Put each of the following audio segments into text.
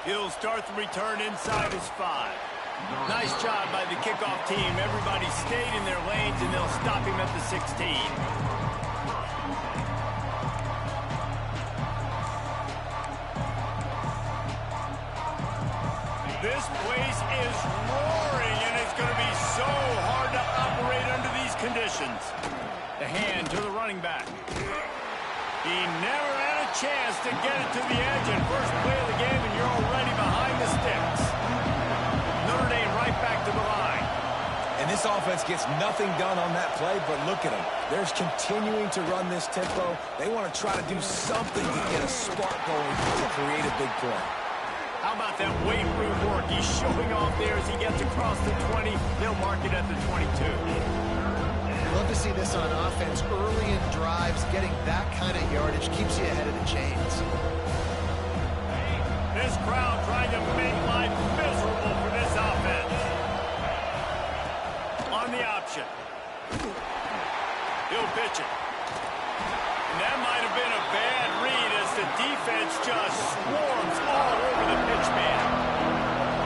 He'll start the return inside his 5. Nice job by the kickoff team. Everybody stayed in their lanes, and they'll stop him at the 16. This place is roaring, and it's going to be so hard to operate under these conditions. The hand to the running back. He never had a chance to get it to the edge in first play of the game, and you're already behind the sticks. Notre Dame right back to the line. And this offense gets nothing done on that play, but look at them. They're continuing to run this tempo. They want to try to do something to get a spark going to create a big play. How about that weight room work? He's showing off there as he gets across the 20. They'll mark it at the 22. Love to see this on offense early in drives. Getting that kind of yardage keeps you ahead of the chains. This crowd trying to make life miserable for this offense. On the option. He'll pitch it. And that might have been a bad read as the defense just swarms all over the pitch man.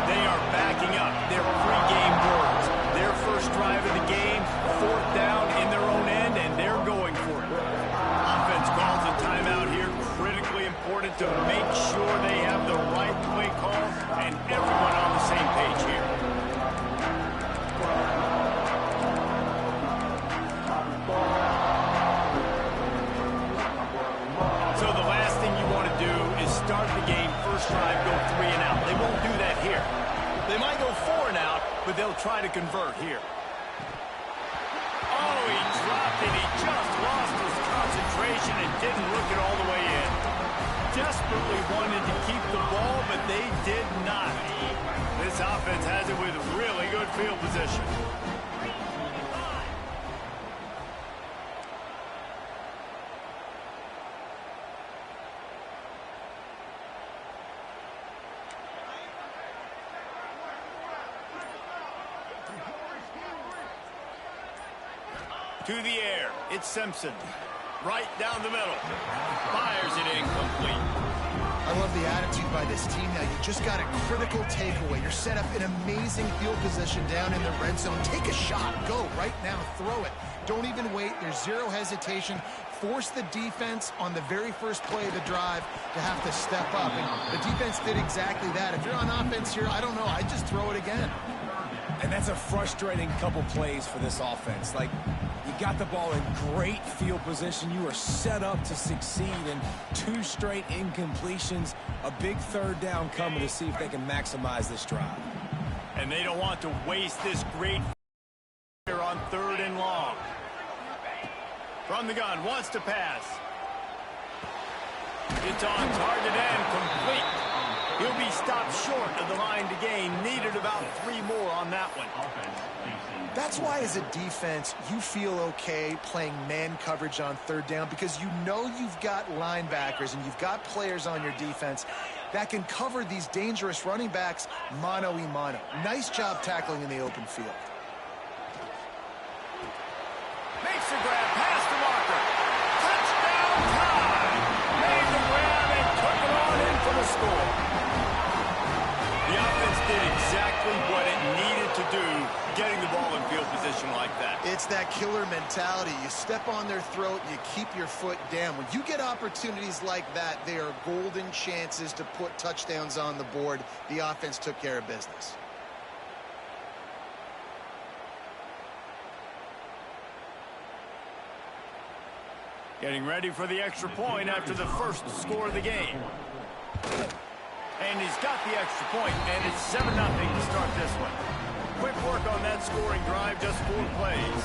They are backing up their pregame words. Their first drive of the game, 4th down in their own end, and they're going for it. Offense calls a timeout here. Critically important to make sure they have the right play call and everyone on the same page here. So the last thing you want to do is start the game, first drive, go 3 and out. They won't do that here. They might go 4 and out, but they'll try to convert here. Oh, he dropped it. He just lost his concentration and didn't look it all the way in. Desperately wanted to keep the ball, but they did not. This offense has it with really good field position. To the air, it's Simpson. Right down the middle. Fires it incomplete. I love the attitude by this team now. You just got a critical takeaway. You're set up in amazing field position down in the red zone. Take a shot. Go right now. Throw it. Don't even wait. There's zero hesitation. Force the defense on the very first play of the drive to have to step up. And the defense did exactly that. If you're on offense here, I don't know. I'd just throw it again. And that's a frustrating couple plays for this offense. Like, you got the ball in great field position. You are set up to succeed, and 2 straight incompletions. A big 3rd down coming to see if they can maximize this drive. And they don't want to waste this great here on 3rd and long. From the gun, wants to pass. It's on target and complete. He'll be stopped short of the line to gain. Needed about 3 more on that one. That's why, as a defense, you feel okay playing man coverage on 3rd down, because you know you've got linebackers and you've got players on your defense that can cover these dangerous running backs mano-a-mano. Nice job tackling in the open field. Makes the grab past the marker. Touchdown time! Made the grab and took it on in for the score. The offense did exactly what it needed to do, getting the ball in field position like that. It's that killer mentality. You step on their throat, you keep your foot down. When you get opportunities like that, they are golden chances to put touchdowns on the board. The offense took care of business. Getting ready for the extra point after the first score of the game. And he's got the extra point, and it's 7-0 to start this one. Quick work on that scoring drive, just 4 plays.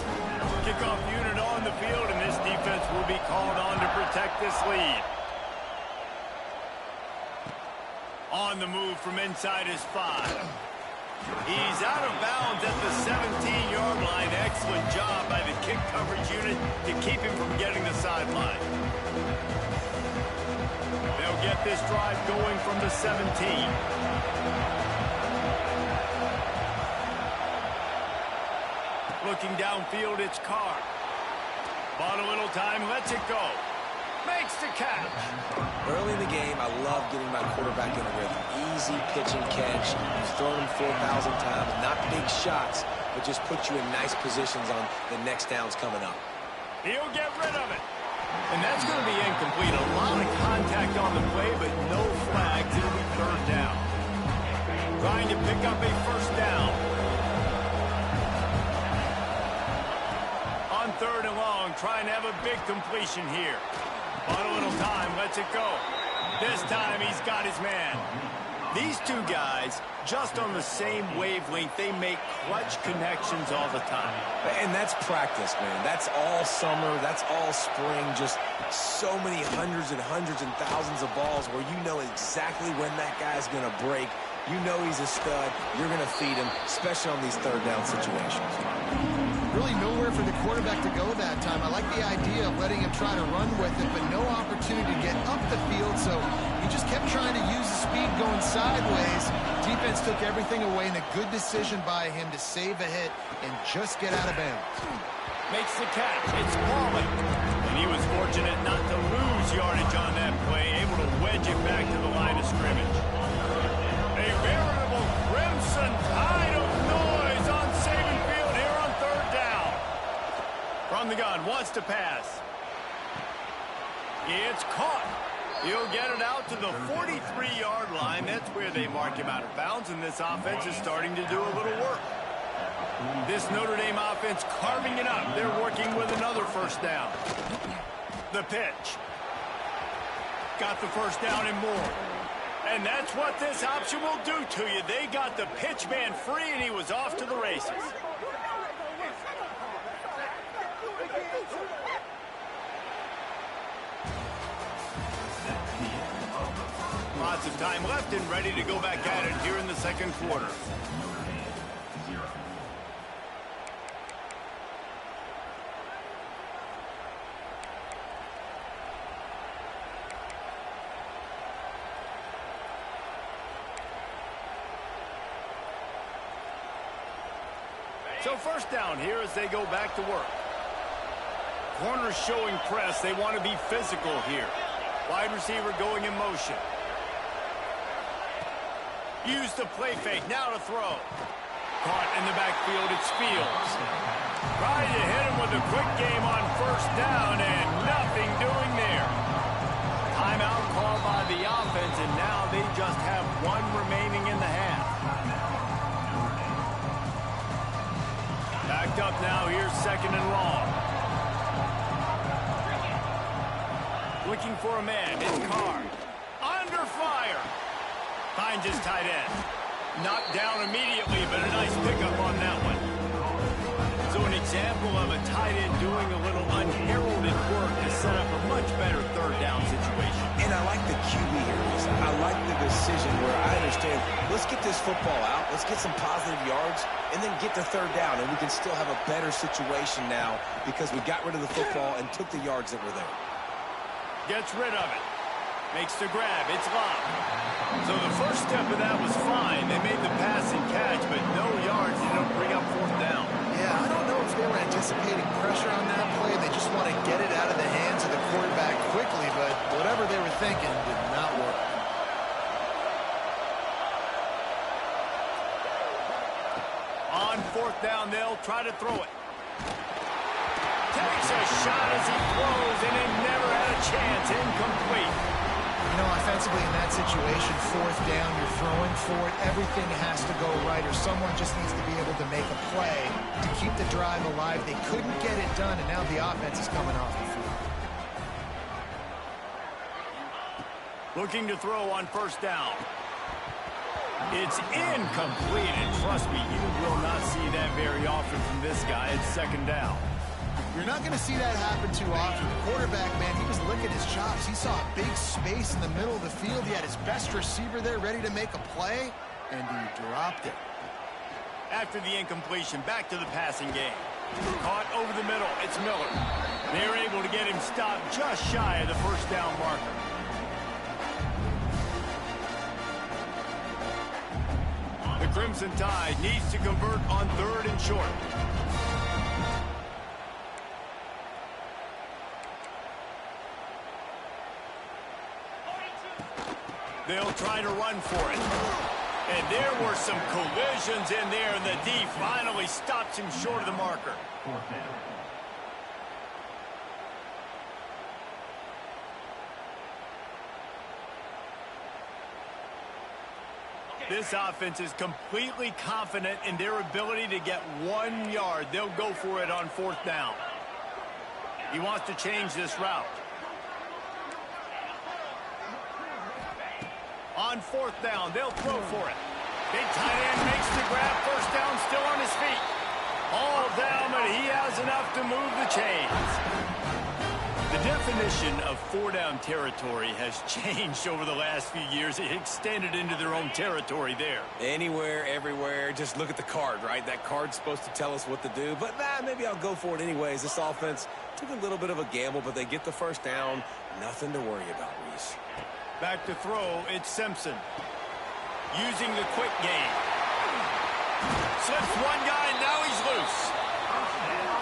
Kickoff unit on the field, and this defense will be called on to protect this lead. On the move from inside his 5. He's out of bounds at the 17-yard line. Excellent job by the kick coverage unit to keep him from getting the sideline. They'll get this drive going from the 17. Looking downfield, it's Carr. Bought a little time, lets it go. Makes the catch. Early in the game, I love getting my quarterback in a rhythm. Easy pitch and catch. He's thrown him 4,000 times. Not big shots, but just put you in nice positions on the next downs coming up. He'll get rid of it. And that's going to be incomplete. A lot of contact on the play, but no flags. It'll be third down. Trying to pick up a first down. On third and long, trying to have a big completion here. On a little time, lets it go. This time he's got his man. These two guys, just on the same wavelength, they make clutch connections all the time. And that's practice, man. That's all summer. That's all spring. Just so many hundreds and thousands of balls where you know exactly when that guy's going to break. You know he's a stud. You're going to feed him, especially on these third down situations. Really nowhere for the quarterback to go that time. I like the idea of letting him try to run with it, but no opportunity to get up the field, so he just kept trying to use the speed going sideways. Defense took everything away, and a good decision by him to save a hit and just get out of bounds. Makes the catch. It's falling. And he was fortunate not to lose yardage on that play, able to wedge it back to the line of scrimmage. A veritable crimson tide of noise on Saban Field here on third down. From the gun, wants to pass. It's caught. He'll get it out to the 43-yard line. That's where they mark him out of bounds, and this offense is starting to do a little work. This Notre Dame offense carving it up. They're working with another first down. The pitch. Got the first down and more. And that's what this option will do to you. They got the pitch man free, and he was off to the races. Lots of time left and ready to go back at it here in the second quarter. So first down here as they go back to work. Corners showing press. They want to be physical here. Wide receiver going in motion. Use the play fake. Now to throw. Caught in the backfield. It's Fields. Trying to hit him with a quick game on first down and nothing doing there. Timeout called by the offense, and now they just have one remaining in the half. Backed up now. Here's second and long. Looking for a man. It's Carr. Under fire. Finds his tight end. Knocked down immediately, but a nice pickup on that one. So an example of a tight end doing a little unheralded work to set up a much better third down situation. And I like the QB here. I like the decision where I understand, let's get this football out, let's get some positive yards, and then get to third down, and we can still have a better situation now because we got rid of the football and took the yards that were there. Gets rid of it. Makes the grab. It's locked. So the first step of that was fine. They made the pass and catch, but no yards. They don't bring up fourth down. Yeah, I don't know if they were anticipating pressure on that play. They just want to get it out of the hands of the quarterback quickly, but whatever they were thinking did not work. On fourth down, they'll try to throw it. Takes a shot as he throws, and it never had a chance. Incomplete. You know, offensively in that situation, fourth down, you're throwing for it. Everything has to go right, or someone just needs to be able to make a play to keep the drive alive. They couldn't get it done, and now the offense is coming off the field. Looking to throw on first down. It's incomplete, and trust me, you will not see that very often from this guy. It's second down. You're not going to see that happen too often. The quarterback, man, he was licking his chops. He saw a big space in the middle of the field. He had his best receiver there ready to make a play, and he dropped it. After the incompletion, back to the passing game. Caught over the middle. It's Miller. They're able to get him stopped just shy of the first down marker. The Crimson Tide needs to convert on third and short. They'll try to run for it. And there were some collisions in there, and the D finally stops him short of the marker. This offense is completely confident in their ability to get 1 yard. They'll go for it on 4th down. He wants to change this route. On 4th down, they'll throw for it. Big tight end makes the grab. 1st down, still on his feet. All down, but he has enough to move the chains. The definition of 4-down territory has changed over the last few years. It extended into their own territory there. Anywhere, everywhere. Just look at the card, right? That card's supposed to tell us what to do. But maybe I'll go for it anyways. This offense took a little bit of a gamble, but they get the 1st down. Nothing to worry about, Reese. Back to throw, it's Simpson. Using the quick game. Slips one guy, now he's loose.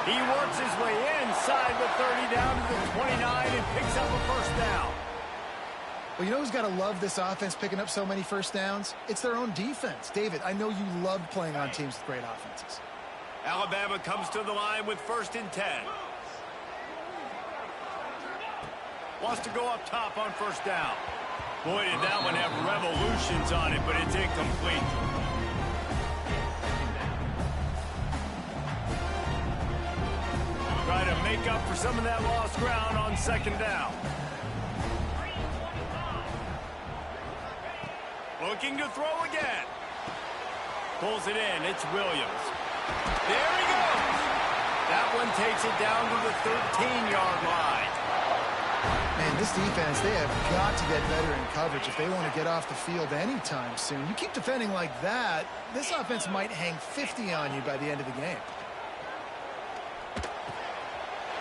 He works his way inside the 30 down to the 29 and picks up a 1st down. Well, you know who's got to love this offense picking up so many 1st downs? It's their own defense. David, I know you love playing on teams with great offenses. Alabama comes to the line with 1st and 10. Wants to go up top on 1st down. Boy, did that one have revolutions on it, but it's incomplete. Try to make up for some of that lost ground on 2nd down. Looking to throw again. Pulls it in. It's Williams. There he goes. That one takes it down to the 13-yard line. Man, this defense, they have got to get better in coverage if they want to get off the field anytime soon. You keep defending like that, this offense might hang 50 on you by the end of the game.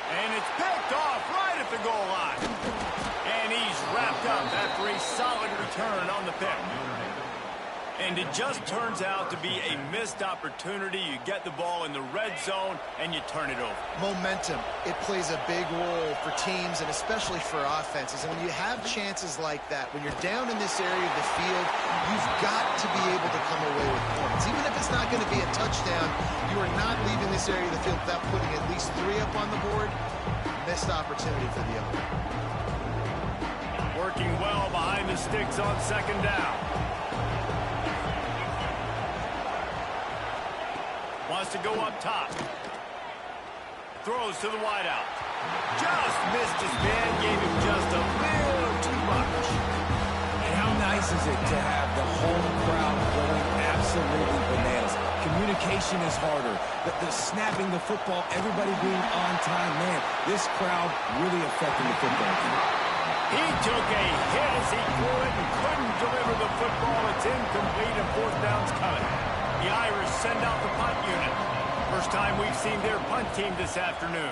And it's picked off right at the goal line. And he's wrapped up after a solid return on the pick. And it just turns out to be a missed opportunity. You get the ball in the red zone, and you turn it over. Momentum, it plays a big role for teams and especially for offenses. And when you have chances like that, when you're down in this area of the field, you've got to be able to come away with points. Even if it's not going to be a touchdown, you are not leaving this area of the field without putting at least 3 up on the board. Missed opportunity for the other. Working well behind the sticks on 2nd down. Wants to go up top. Throws to the wideout. Just missed his man. Gave him just a little too much. And how nice is it to have the home crowd going absolutely bananas? Communication is harder. The snapping the football, everybody being on time. Man, this crowd really affecting the football team. He took a hit as he threw it and couldn't deliver the football. It's incomplete and 4th down's coming. The Irish send out the punt unit. First time we've seen their punt team this afternoon.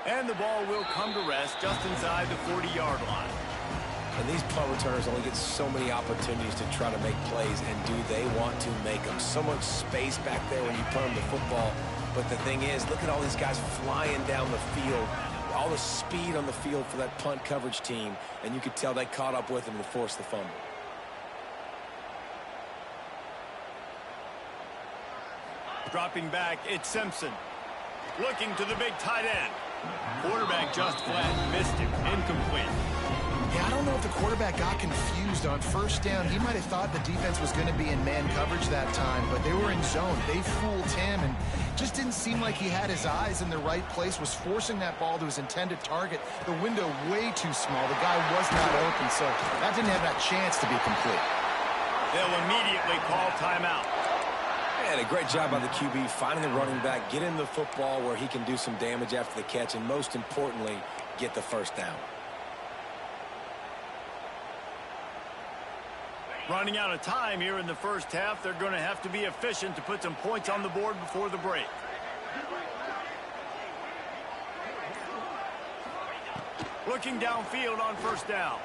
And the ball will come to rest just inside the 40-yard line. And these punt returners only get so many opportunities to try to make plays, and do they want to make them? So much space back there when you punt them the football. But the thing is, look at all these guys flying down the field. All the speed on the field for that punt coverage team, and you could tell they caught up with him to force the fumble. Dropping back, it's Simpson. Looking to the big tight end. Quarterback just flat missed him. Incomplete. Yeah, I don't know if the quarterback got confused on 1st down. He might have thought the defense was going to be in man coverage that time, but they were in zone. They fooled him and just didn't seem like he had his eyes in the right place, was forcing that ball to his intended target. The window way too small. The guy was not open, so that didn't have that chance to be complete. They'll immediately call timeout. And a great job by the QB finding the running back, getting the football where he can do some damage after the catch, and most importantly, get the 1st down. Running out of time here in the 1st half. They're going to have to be efficient to put some points on the board before the break. Looking downfield on 1st down.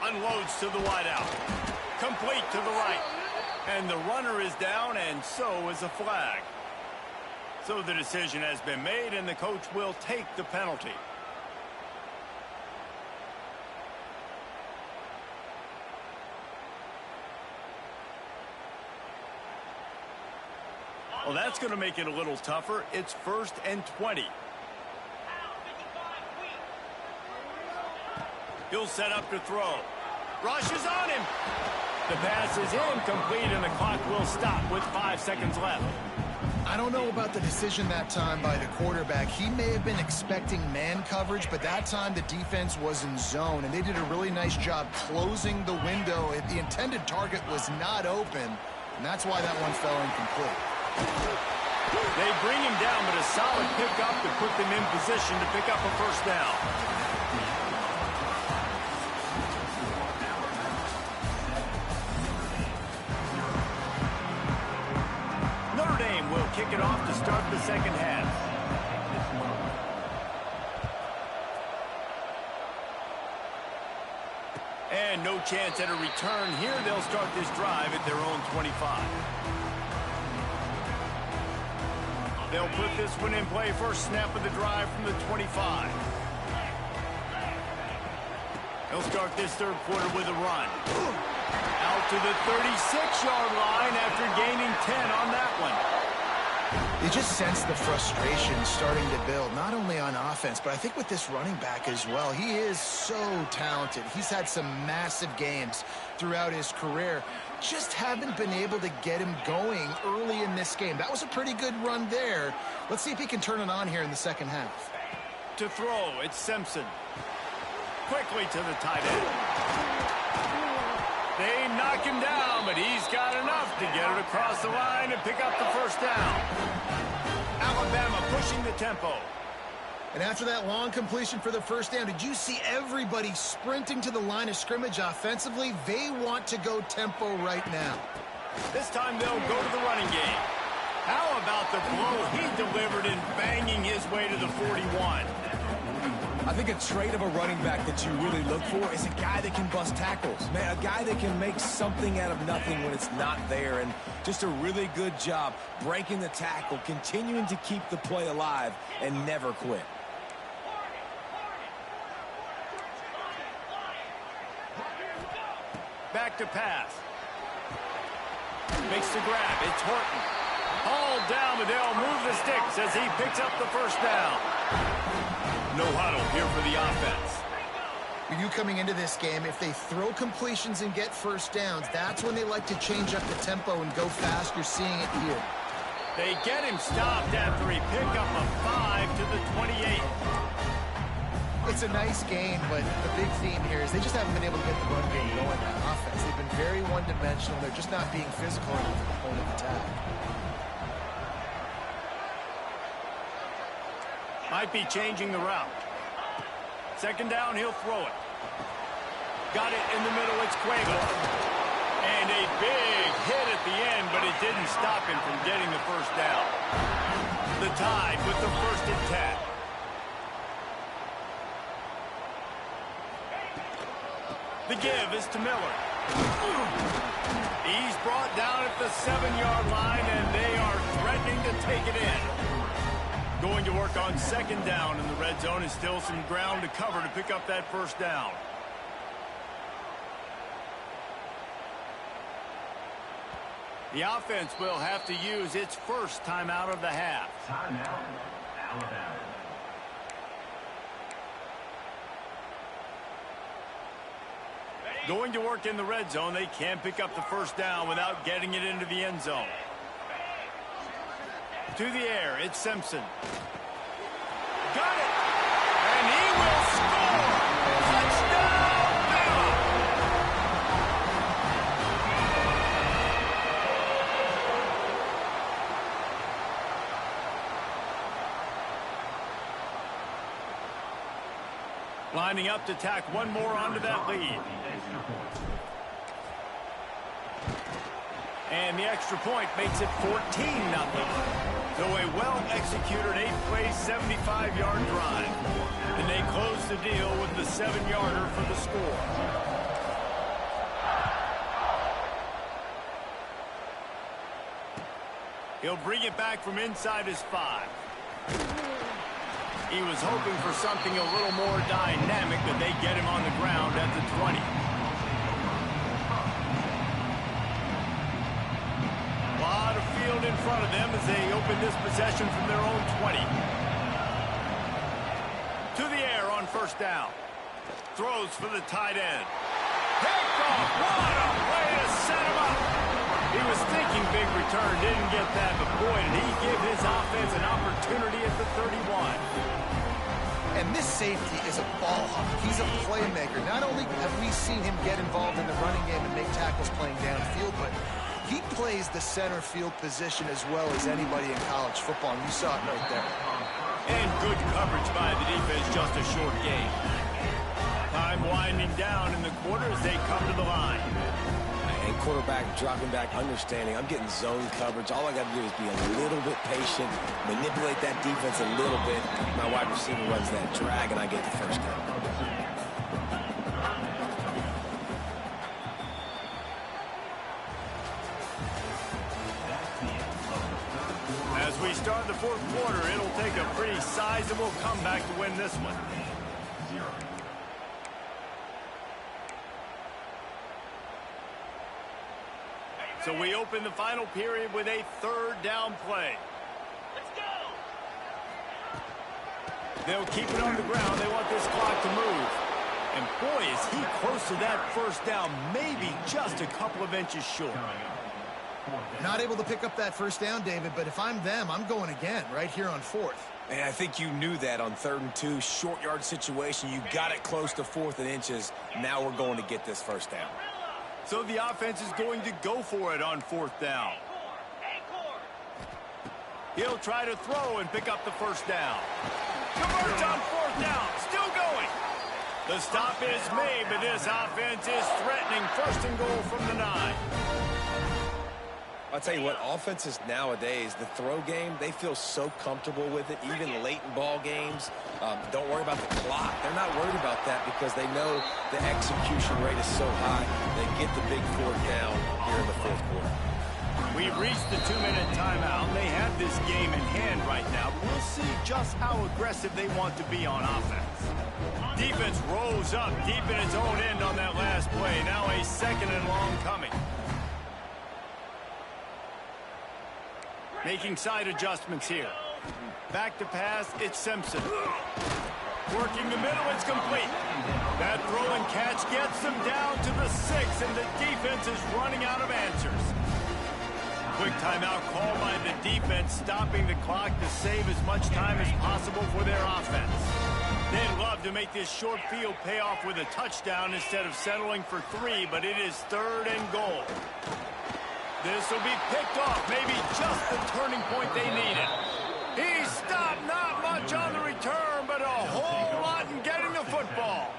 Unloads to the wideout. Complete to the right. And the runner is down, and so is a flag. So the decision has been made, and the coach will take the penalty. Well, that's going to make it a little tougher. It's 1st and 20. He'll set up to throw. Rushes on him. The pass is incomplete, and the clock will stop with 5 seconds left. I don't know about the decision that time by the quarterback. He may have been expecting man coverage, but that time the defense was in zone, and they did a really nice job closing the window. The intended target was not open, and that's why that one fell incomplete. They bring him down, but a solid pickup to put them in position to pick up a first down. Notre Dame will kick it off to start the second half. And no chance at a return here. They'll start this drive at their own 25. They'll put this one in play. First snap of the drive from the 25. They'll start this third quarter with a run. Out to the 36-yard line after gaining 10 on that one. You just sense the frustration starting to build, not only on offense, but I think with this running back as well. He is so talented. He's had some massive games throughout his career. Just haven't been able to get him going early in this game. That was a pretty good run there. Let's see if he can turn it on here in the second half. To throw, it's Simpson. Quickly to the tight end. They knock him down, but he's got enough to get it across the line and pick up the first down. Alabama pushing the tempo. And after that long completion for the first down, did you see everybody sprinting to the line of scrimmage offensively? They want to go tempo right now. This time they'll go to the running game. How about the blow he delivered in banging his way to the 41? I think a trait of a running back that you really look for is a guy that can bust tackles. Man, a guy that can make something out of nothing when it's not there. And just a really good job breaking the tackle, continuing to keep the play alive, and never quit. Back to pass. Makes the grab. It's Horton. Hauled down, but they'll move the sticks as he picks up the first down. No huddle here for the offense. You coming into this game, if they throw completions and get first downs, that's when they like to change up the tempo and go fast. You're seeing it here. They get him stopped after he picked up a 5 to the 28. It's a nice game, but the big theme here is they just haven't been able to get the run game going on offense. They've been very one-dimensional. They're just not being physical enough at the point of attack. Might be changing the route. Second down, he'll throw it. Got it in the middle, it's Cueva. And a big hit at the end, but it didn't stop him from getting the first down. The Tide with the first and 10. The give is to Miller. He's brought down at the 7-yard line, and they are threatening to take it in. Going to work on second down in the red zone, is still some ground to cover to pick up that first down. The offense will have to use its first timeout of the half. Timeout, Alabama. Going to work in the red zone, they can't pick up the first down without getting it into the end zone. To the air, it's Simpson. Got it! And he will score! Touchdown, Bama! Lining up to tack one more onto that lead. And the extra point makes it 14-0. So a well-executed 8-play, 75-yard drive. And they close the deal with the 7-yarder for the score. He'll bring it back from inside his 5. He was hoping for something a little more dynamic, but they get him on the ground at the 20. A lot of field in front of them as they open this possession from their own 20. To the air on first down. Throws for the tight end. Picked off. What a way to set him up. He was thinking big return, didn't get that, but boy, did he give his offense an opportunity at the 31. And this safety is a ball hawk. He's a playmaker. Not only have we seen him get involved in the running game and make tackles playing downfield, but he plays the center field position as well as anybody in college football, and you saw it right there. And good coverage by the defense, just a short game. Time winding down in the quarter as they come to the line. And quarterback dropping back, understanding I'm getting zone coverage. All I got to do is be a little bit patient, manipulate that defense a little bit. My wide receiver runs that drag, and I get the first down. As we start the fourth quarter, it'll take a pretty sizable comeback to win this one. So we open the final period with a third down play. Let's go! They'll keep it on the ground. They want this clock to move. And boy, is he close to that first down, maybe just a couple of inches short. Not able to pick up that first down, David, but if I'm them, I'm going again right here on 4th. And I think you knew that on 3rd and 2, short yard situation. You got it close to 4th and inches. Now we're going to get this first down. So the offense is going to go for it on 4th down. He'll try to throw and pick up the first down. Converts on 4th down. Still going. The stop is made, but this offense is threatening 1st and goal from the 9. I'll tell you what, offenses nowadays, the throw game, they feel so comfortable with it, even late in ball games. Don't worry about the clock. They're not worried about that because they know the execution rate is so high. They get the big 4th down here in the 4th quarter. We've reached the 2-minute timeout. They have this game in hand right now. We'll see just how aggressive they want to be on offense. Defense rolls up deep in its own end on that last play. Now a 2nd and long coming. Making side adjustments here. Back to pass, it's Simpson. Working the middle, it's complete. That throw and catch gets them down to the 6, and the defense is running out of answers. Quick timeout called by the defense, stopping the clock to save as much time as possible for their offense. They'd love to make this short field pay off with a touchdown instead of settling for 3, but it is 3rd and goal. This will be picked off, maybe just the turning point they needed. He stopped, not much on the return, but a whole lot in getting the football.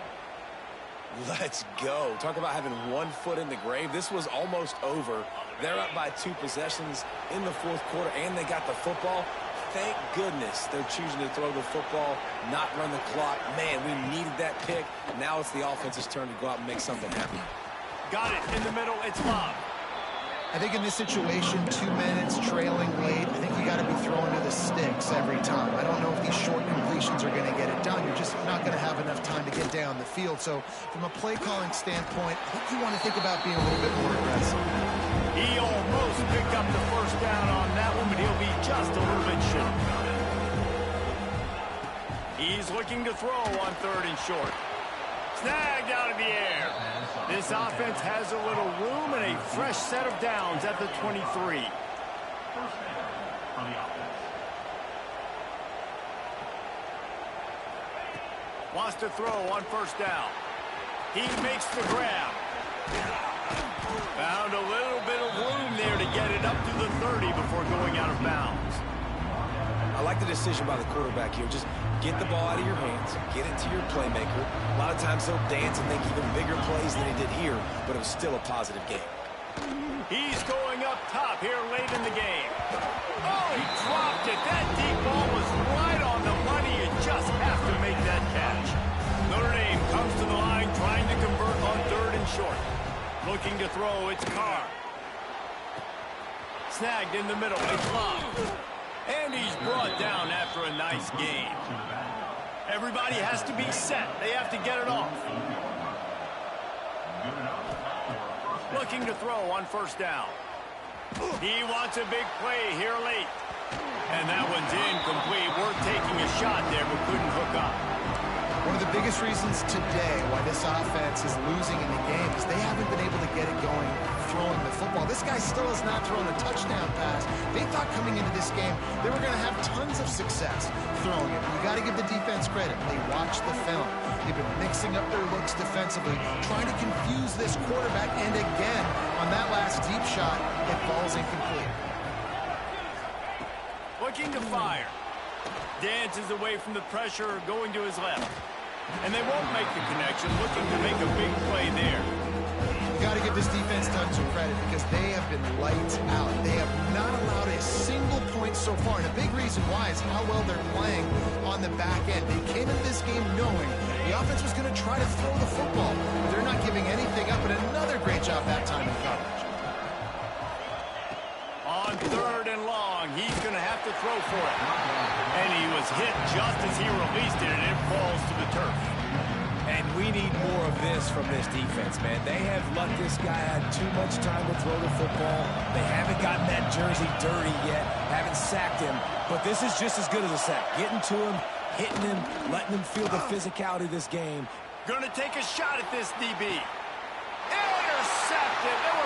Let's go. Talk about having 1 foot in the grave. This was almost over. They're up by 2 possessions in the 4th quarter, and they got the football. Thank goodness they're choosing to throw the football, not run the clock. Man, we needed that pick. Now it's the offense's turn to go out and make something happen. Got it in the middle. It's Bob. I think in this situation, 2 minutes, trailing late, I think you got to be throwing to the sticks every time. I don't know if these short completions are going to get it done. You're just not going to have enough time to get down the field. So from a play-calling standpoint, I think you want to think about being a little bit more aggressive. He almost picked up the first down on that one, but he'll be just a little bit short. He's looking to throw on 3rd and short. Snagged out of the air. This offense has a little room and a fresh set of downs at the 23. Wants to throw on 1st down. He makes the grab. Found a little bit of room there to get it up to the 30 before going out of bounds. I like the decision by the quarterback here. Just get the ball out of your hands, get it to your playmaker. A lot of times he'll dance and make even bigger plays than he did here, but it was still a positive game. He's going up top here late in the game. Oh, he dropped it. That deep ball was right on the money. You just have to make that catch. Notre Dame comes to the line trying to convert on 3rd and short. Looking to throw, it's Carr. snagged in the middle. It's blocked. And he's brought down after a nice gain. Everybody has to be set. They have to get it off. Looking to throw on first down. He wants a big play here late. And that one's incomplete. Worth taking a shot there, but couldn't hook up. One of the biggest reasons today why this offense is losing in the game is they haven't been able to get it going throwing the football. This guy still has not thrown a touchdown pass. They thought coming into this game they were going to have tons of success throwing it. You got to give the defense credit. They watched the film. They've been mixing up their looks defensively, trying to confuse this quarterback, and again, on that last deep shot, it falls incomplete. Looking to fire. Dances away from the pressure, going to his left. And they won't make the connection, looking to make a big play there. You got to give this defense tons of credit because they have been lights out. They have not allowed a single point so far, and a big reason why is how well they're playing on the back end. They came into this game knowing the offense was going to try to throw the football. They're not giving anything up, and another great job that time in coverage. On third and long, he's going to have to throw for it. And he was hit just as he released it, and it falls to the turf. And we need more of this from this defense, man. They have let this guy have too much time to throw the football. They haven't gotten that jersey dirty yet, haven't sacked him. But this is just as good as a sack. Getting to him, hitting him, letting him feel the physicality of this game. Going to take a shot at this DB. Intercepted. There